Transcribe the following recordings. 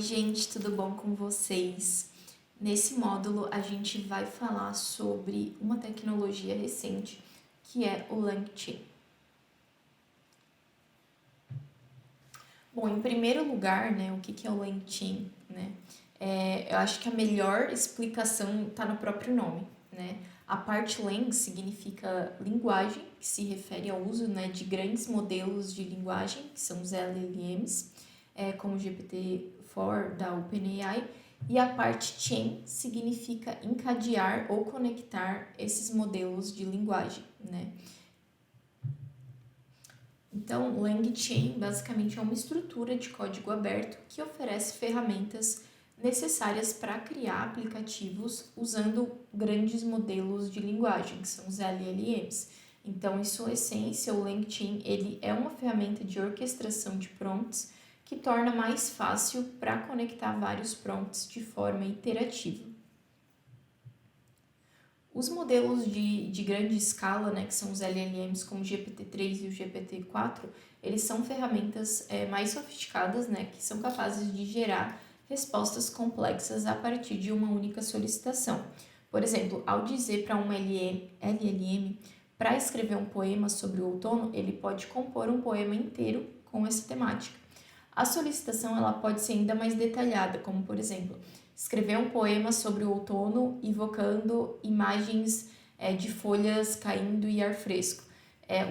gente, tudo bom com vocês? Nesse módulo, a gente vai falar sobre uma tecnologia recente, que é o LangChain. Bom, em primeiro lugar, né, o que é o LangChain, né? Eu acho que a melhor explicação está no próprio nome, né? A parte Lang significa linguagem, que se refere ao uso, né, de grandes modelos de linguagem, que são os LLMs, como o GPT-4 da OpenAI, e a parte chain significa encadear ou conectar esses modelos de linguagem, né? Então, LangChain basicamente é uma estrutura de código aberto que oferece ferramentas necessárias para criar aplicativos usando grandes modelos de linguagem, que são os LLMs. Então, em sua essência, o LangChain ele é uma ferramenta de orquestração de prompts que torna mais fácil para conectar vários prompts de forma iterativa. Os modelos de grande escala, né, que são os LLMs como o GPT-3 e o GPT-4, eles são ferramentas mais sofisticadas, né, que são capazes de gerar respostas complexas a partir de uma única solicitação. Por exemplo, ao dizer para um LLM para escrever um poema sobre o outono, ele pode compor um poema inteiro com essa temática. A solicitação ela pode ser ainda mais detalhada, como por exemplo, escrever um poema sobre o outono evocando imagens de folhas caindo e ar fresco.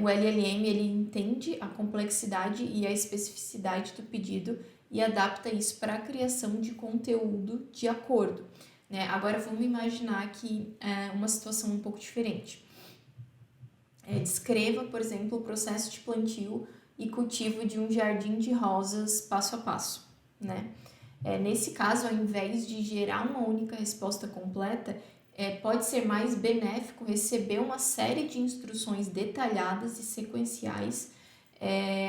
O LLM ele entende a complexidade e a especificidade do pedido e adapta isso para a criação de conteúdo de acordo. Né? Agora vamos imaginar aqui uma situação um pouco diferente. Descreva, por exemplo, o processo de plantio e cultivo de um jardim de rosas passo a passo, né? Nesse caso, ao invés de gerar uma única resposta completa, pode ser mais benéfico receber uma série de instruções detalhadas e sequenciais.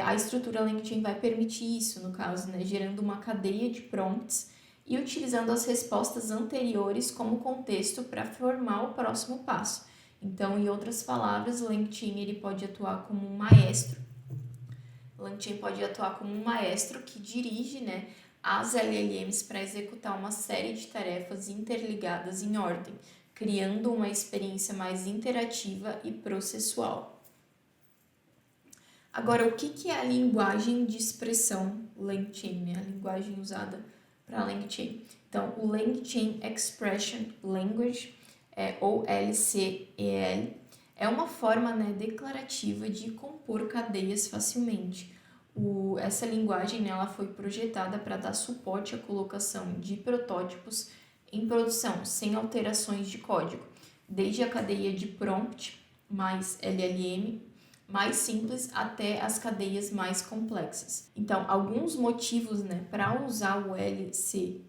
A estrutura LangChain vai permitir isso, no caso, né? Gerando uma cadeia de prompts e utilizando as respostas anteriores como contexto para formar o próximo passo. Então, em outras palavras, o LangChain ele pode atuar como um maestro. O LangChain pode atuar como um maestro que dirige, né, as LLMs para executar uma série de tarefas interligadas em ordem, criando uma experiência mais interativa e processual. Agora, o que é a linguagem de expressão LangChain, né? A linguagem usada para LangChain. Então, o LangChain Expression Language, ou LCEL, é uma forma, né, declarativa de compor cadeias facilmente. Essa linguagem, né, ela foi projetada para dar suporte à colocação de protótipos em produção, sem alterações de código, desde a cadeia de prompt mais LLM, mais simples, até as cadeias mais complexas. Então, alguns motivos, né, para usar o LCEL,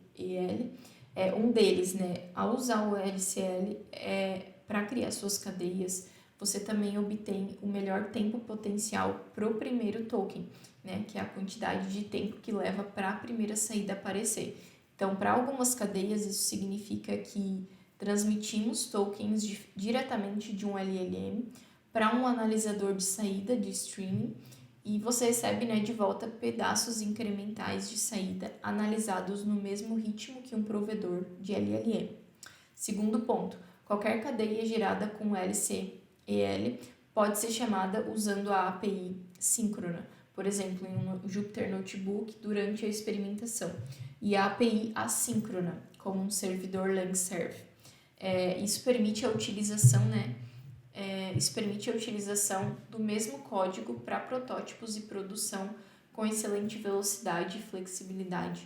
um deles, né, ao usar o LCL para criar suas cadeias, você também obtém o melhor tempo potencial para o primeiro token, né, que é a quantidade de tempo que leva para a primeira saída aparecer. Então, para algumas cadeias, isso significa que transmitimos tokens diretamente de um LLM para um analisador de saída de streaming e você recebe, né, de volta pedaços incrementais de saída analisados no mesmo ritmo que um provedor de LLM. Segundo ponto, qualquer cadeia gerada com LCEL pode ser chamada usando a API síncrona, por exemplo, em um Jupyter Notebook durante a experimentação, e a API assíncrona, como um servidor LangServe. Isso permite a utilização, do mesmo código para protótipos e produção com excelente velocidade e flexibilidade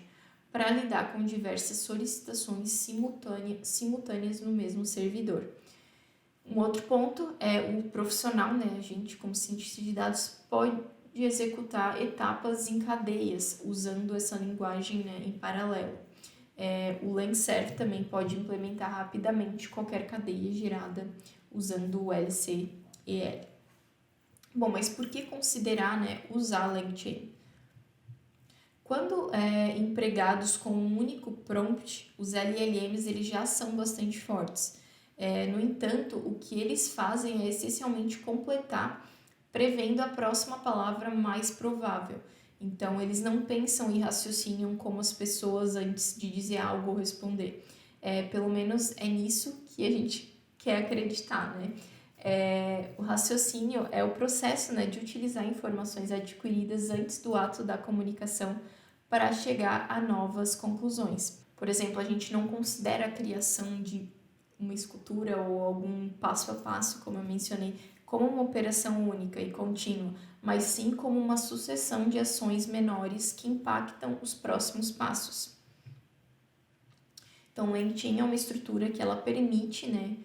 para lidar com diversas solicitações simultâneas no mesmo servidor. Um outro ponto é o profissional, né? A gente, como cientista de dados, pode executar etapas em cadeias usando essa linguagem, né, em paralelo. O LangServe também pode implementar rapidamente qualquer cadeia gerada usando o LCEL. Bom, mas por que considerar, né, usar LangChain? Quando empregados com um único prompt, os LLMs eles já são bastante fortes. No entanto, o que eles fazem é essencialmente completar, prevendo a próxima palavra mais provável. Então, eles não pensam e raciocínio como as pessoas antes de dizer algo ou responder. Pelo menos é nisso que a gente quer acreditar, né? O raciocínio é o processo, né, de utilizar informações adquiridas antes do ato da comunicação para chegar a novas conclusões. Por exemplo, a gente não considera a criação de uma escultura ou algum passo a passo, como eu mencionei, como uma operação única e contínua, mas sim como uma sucessão de ações menores que impactam os próximos passos. Então, LangChain é uma estrutura que ela permite, né,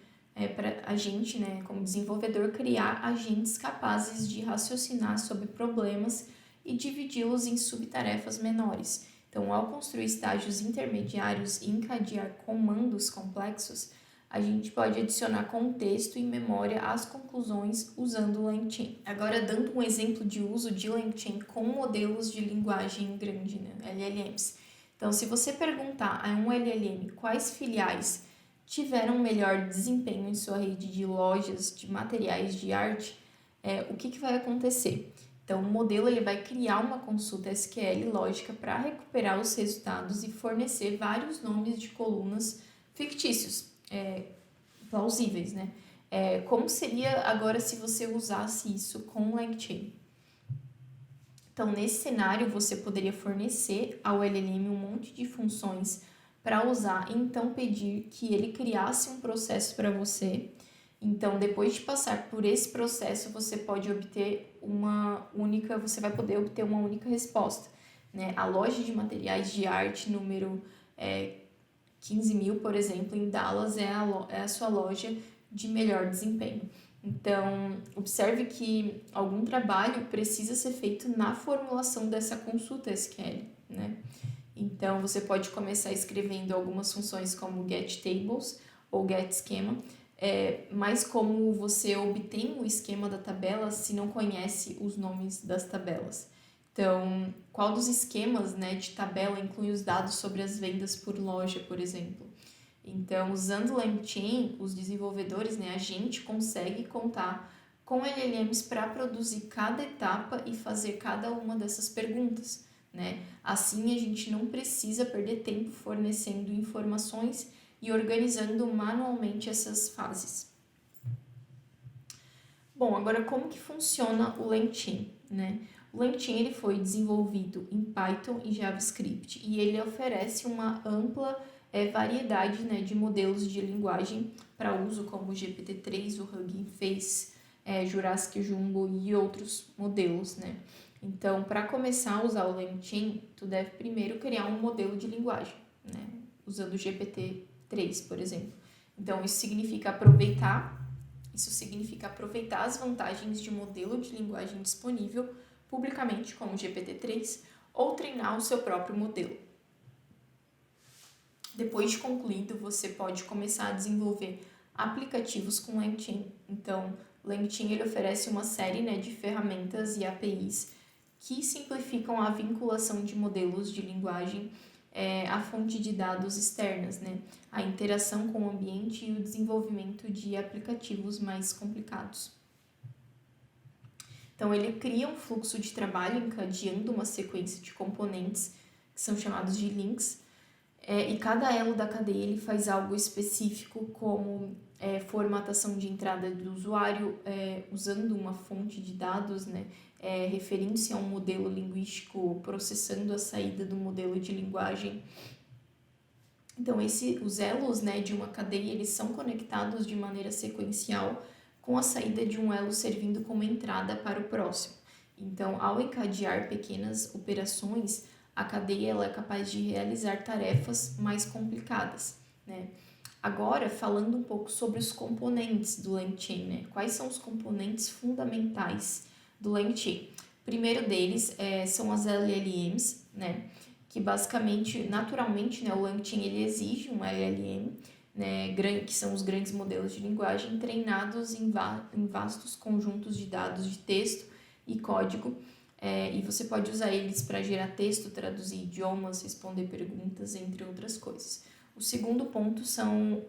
para a gente, né, como desenvolvedor, criar agentes capazes de raciocinar sobre problemas e dividi-los em subtarefas menores. Então, ao construir estágios intermediários e encadear comandos complexos, a gente pode adicionar contexto e memória às conclusões usando o LangChain. Agora, dando um exemplo de uso de LangChain com modelos de linguagem grande, né, LLMs. Então, se você perguntar a um LLM quais filiais tiveram melhor desempenho em sua rede de lojas de materiais de arte, o que vai acontecer? Então, o modelo ele vai criar uma consulta SQL lógica para recuperar os resultados e fornecer vários nomes de colunas fictícios, plausíveis, né? Como seria agora se você usasse isso com o LangChain? Então, nesse cenário, você poderia fornecer ao LLM um monte de funções para usar e então pedir que ele criasse um processo para você. Então, depois de passar por esse processo, você vai poder obter uma única resposta, né? A loja de materiais de arte número 15.000, por exemplo, em Dallas é a sua loja de melhor desempenho. Então, observe que algum trabalho precisa ser feito na formulação dessa consulta SQL, né? Então, você pode começar escrevendo algumas funções como getTables ou getSchema, mas como você obtém o esquema da tabela se não conhece os nomes das tabelas? Então, qual dos esquemas, né, de tabela inclui os dados sobre as vendas por loja, por exemplo? Então, usando o LangChain, os desenvolvedores, né, a gente consegue contar com LLMs para produzir cada etapa e fazer cada uma dessas perguntas, né? Assim, a gente não precisa perder tempo fornecendo informações e organizando manualmente essas fases. Bom, agora como que funciona o LangChain, né? O LangChain ele foi desenvolvido em Python e JavaScript e ele oferece uma ampla variedade, né, de modelos de linguagem para uso como o GPT-3, o Hugging Face, Jurassic Jumbo e outros modelos, né? Então, para começar a usar o LangChain, tu deve primeiro criar um modelo de linguagem, né? Usando o GPT-3, por exemplo. Então, isso significa aproveitar as vantagens de um modelo de linguagem disponível publicamente, como o GPT-3, ou treinar o seu próprio modelo. Depois de concluído, você pode começar a desenvolver aplicativos com LangChain. Então, LangChain ele oferece uma série, né, de ferramentas e APIs que simplificam a vinculação de modelos de linguagem à fonte de dados externas, né, a interação com o ambiente e o desenvolvimento de aplicativos mais complicados. Então, ele cria um fluxo de trabalho encadeando uma sequência de componentes que são chamados de links, e cada elo da cadeia ele faz algo específico, como formatação de entrada do usuário, usando uma fonte de dados, né, referindo-se a um modelo linguístico, processando a saída do modelo de linguagem. Então, os elos, né, de uma cadeia eles são conectados de maneira sequencial, com a saída de um elo servindo como entrada para o próximo. Então, ao encadear pequenas operações, a cadeia ela é capaz de realizar tarefas mais complicadas, né? Agora, falando um pouco sobre os componentes do LangChain, né? Quais são os componentes fundamentais do LangChain? O primeiro deles são as LLMs, né? Que basicamente, naturalmente, né, o LangChain ele exige um LLM, né, que são os grandes modelos de linguagem treinados em vastos conjuntos de dados de texto e código, e você pode usar eles para gerar texto, traduzir idiomas, responder perguntas, entre outras coisas. O segundo ponto são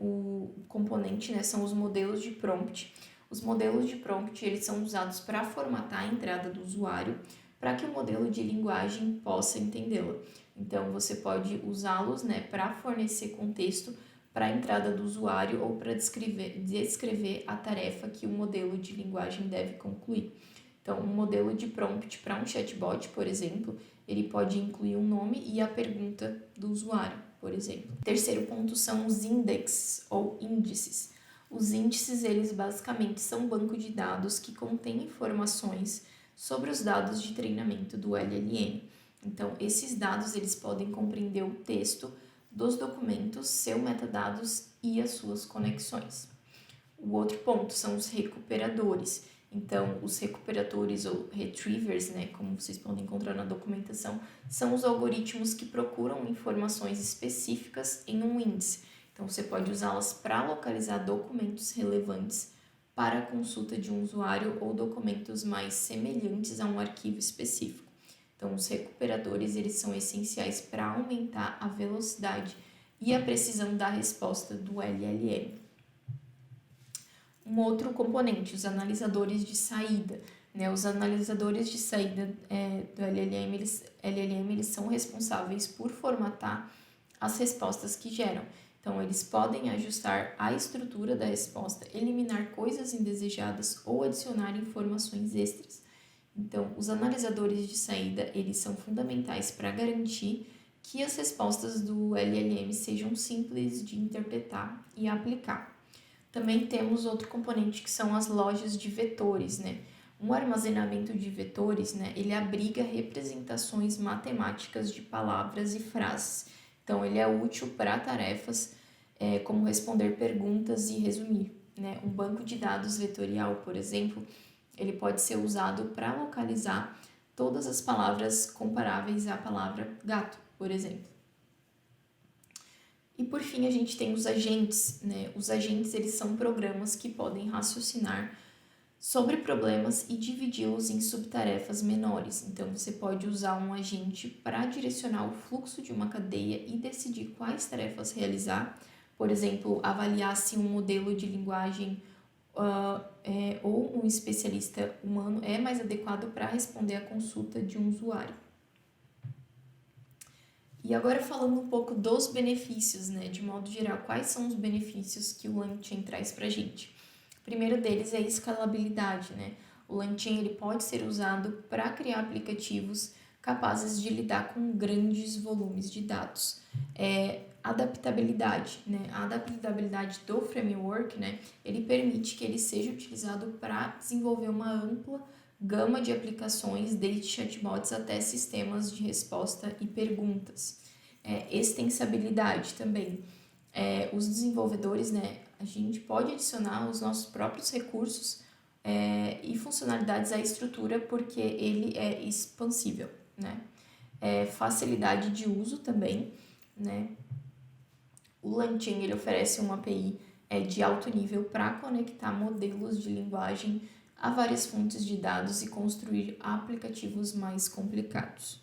são os modelos de prompt. Os modelos de prompt eles são usados para formatar a entrada do usuário, para que o modelo de linguagem possa entendê-la. Então, você pode usá-los, né, para fornecer contexto para a entrada do usuário ou para descrever a tarefa que o modelo de linguagem deve concluir. Então, um modelo de prompt para um chatbot, por exemplo, ele pode incluir um nome e a pergunta do usuário, por exemplo. Terceiro ponto são os indexes ou índices. Os índices, eles basicamente são um banco de dados que contém informações sobre os dados de treinamento do LLM. Então, esses dados, eles podem compreender o texto dos documentos, seus metadados e as suas conexões. O outro ponto são os recuperadores. Então, os recuperadores ou retrievers, né, como vocês podem encontrar na documentação, são os algoritmos que procuram informações específicas em um índice. Então, você pode usá-las para localizar documentos relevantes para a consulta de um usuário ou documentos mais semelhantes a um arquivo específico. Então, os recuperadores, eles são essenciais para aumentar a velocidade e a precisão da resposta do LLM. Um outro componente, os analisadores de saída. Né? Os analisadores de saída do LLM, eles são responsáveis por formatar as respostas que geram. Então, eles podem ajustar a estrutura da resposta, eliminar coisas indesejadas ou adicionar informações extras. Então, os analisadores de saída, eles são fundamentais para garantir que as respostas do LLM sejam simples de interpretar e aplicar. Também temos outro componente que são as lojas de vetores, né? Um armazenamento de vetores, né, ele abriga representações matemáticas de palavras e frases. Então, ele é útil para tarefas como responder perguntas e resumir. Né? Um banco de dados vetorial, por exemplo, ele pode ser usado para localizar todas as palavras comparáveis à palavra gato, por exemplo. E por fim, a gente tem os agentes, né? Os agentes, eles são programas que podem raciocinar sobre problemas e dividi-los em subtarefas menores. Então, você pode usar um agente para direcionar o fluxo de uma cadeia e decidir quais tarefas realizar. Por exemplo, avaliar se um modelo de linguagem ou um especialista humano é mais adequado para responder à consulta de um usuário. E agora falando um pouco dos benefícios, né, de modo geral, quais são os benefícios que o LangChain traz para a gente? O primeiro deles é a escalabilidade, né? O LangChain ele pode ser usado para criar aplicativos capazes de lidar com grandes volumes de dados. Adaptabilidade, né? A adaptabilidade do framework, né? Ele permite que ele seja utilizado para desenvolver uma ampla gama de aplicações, desde chatbots até sistemas de resposta e perguntas. Extensibilidade também. Os desenvolvedores, né, a gente pode adicionar os nossos próprios recursos e funcionalidades à estrutura porque ele é expansível. Né? Facilidade de uso também. Né? O LangChain ele oferece uma API de alto nível para conectar modelos de linguagem a várias fontes de dados e construir aplicativos mais complicados.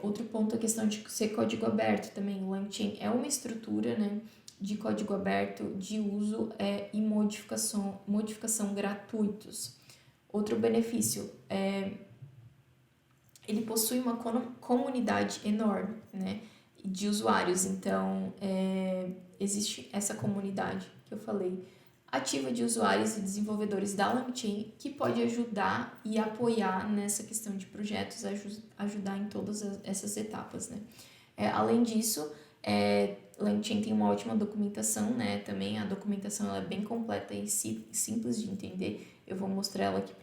Outro ponto é a questão de ser código aberto também. O LangChain é uma estrutura, né, de código aberto de uso e modificação gratuitos. Outro benefício ele possui uma comunidade enorme, né, de usuários. Então, existe essa comunidade que eu falei, ativa de usuários e desenvolvedores da LangChain, que pode ajudar e apoiar nessa questão de projetos, ajudar em todas essas etapas, né? Além disso, LangChain tem uma ótima documentação, né? Também a documentação ela é bem completa e simples de entender. Eu vou mostrar ela aqui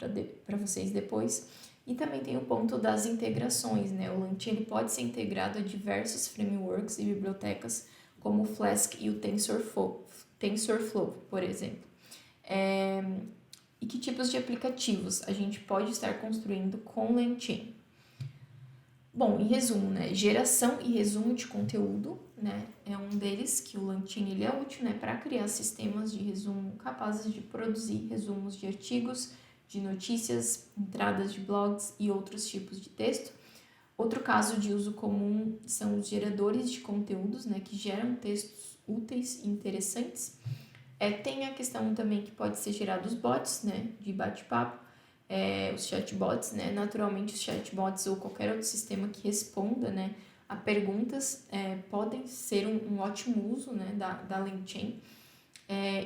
para vocês depois. E também tem o ponto das integrações, né? O LangChain ele pode ser integrado a diversos frameworks e bibliotecas, como o Flask e o TensorFlow, por exemplo. E que tipos de aplicativos a gente pode estar construindo com o LangChain? Bom, em resumo, né, geração e resumo de conteúdo, né, é um deles, que o LangChain ele é útil, né, para criar sistemas de resumo capazes de produzir resumos de artigos, de notícias, entradas de blogs e outros tipos de texto. Outro caso de uso comum são os geradores de conteúdos, né, que geram textos úteis e interessantes. Tem a questão também que pode ser gerado os bots, né, de bate-papo, os chatbots, né? Naturalmente, os chatbots ou qualquer outro sistema que responda, né, a perguntas podem ser um ótimo uso, né, da LangChain.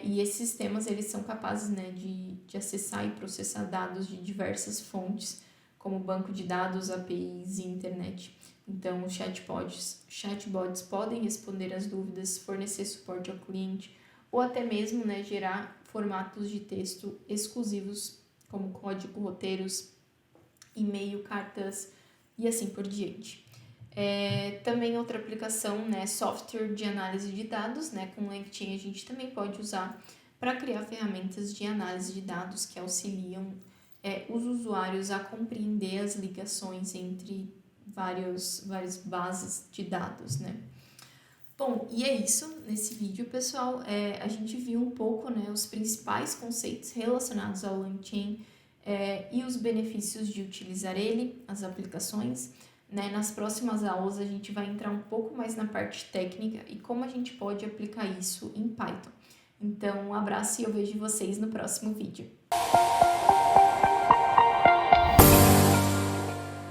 E esses sistemas, eles são capazes, né, de acessar e processar dados de diversas fontes, como banco de dados, APIs e internet. Então, os chatbots podem responder as dúvidas, fornecer suporte ao cliente ou até mesmo, né, gerar formatos de texto exclusivos, como código, roteiros, e-mail, cartas e assim por diante. Também outra aplicação, né, software de análise de dados, né, com LangChain a gente também pode usar para criar ferramentas de análise de dados que auxiliam os usuários a compreender as ligações entre várias bases de dados, né. Bom, e é isso nesse vídeo, pessoal. A gente viu um pouco, né, os principais conceitos relacionados ao LangChain e os benefícios de utilizar ele, as aplicações. Né? Nas próximas aulas a gente vai entrar um pouco mais na parte técnica e como a gente pode aplicar isso em Python. Então, um abraço e eu vejo vocês no próximo vídeo.